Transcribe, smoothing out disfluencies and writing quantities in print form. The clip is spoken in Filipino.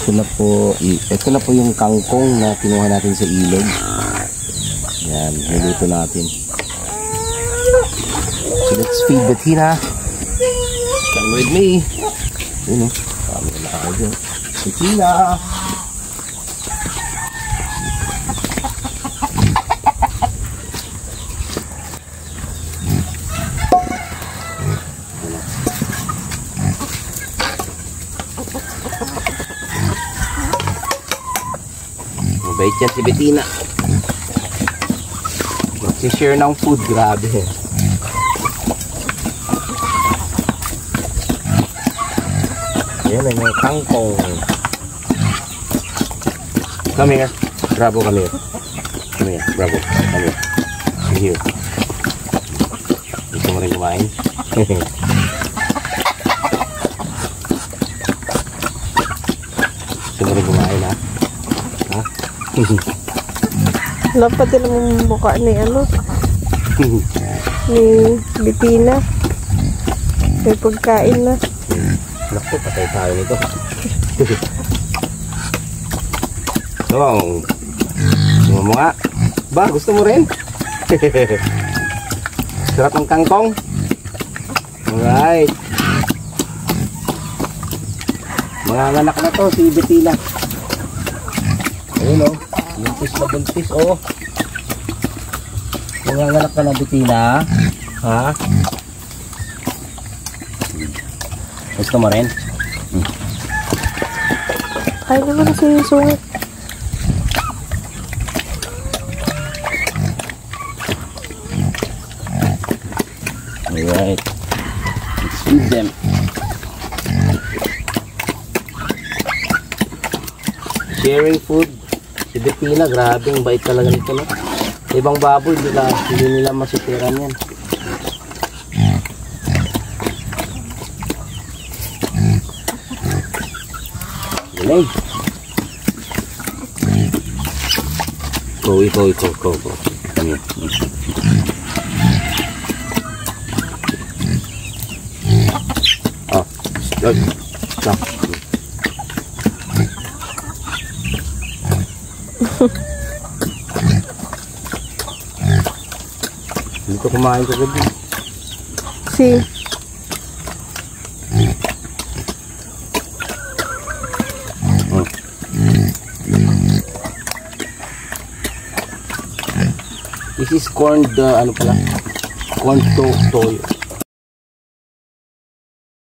ito na po yung kangkong na kinuha natin sa ilog. Yan, niluto natin. So let's feed Bettina. Come with me. Yun o, kami na ako. Bettina! Mabait yan si Bettina. Magsishare ng food, grabe. Ayan ay may kangkong. Come here. Bravo, come here. Come here, bravo. Come here. Come here. Gusto mo rin kumain? Gusto mo rin kumain, ha? Ha? Dapat din ang mukha ni ni Bettina. May pagkain na. Naku, patay tayo nito. So, gusto mo nga? Ba, gusto mo rin? Sarap ng kangkong. Alright. Mga anak na to si Bettina. Ayun o, buntis na buntis o. Mga anak ka na Bettina. Ha? Gusto mo rin? Kaya naman kasi yung sungit. Alright. Let's feed them. Sharing food. Si Bettina, grabe ang bait talaga nito, no? Ibang baboy, hindi nila masitiran yan. Galing. Go. Come here. Oh, stop. Dito kumain ko gabi. Si. This is corn, ano pala? Corn toyo.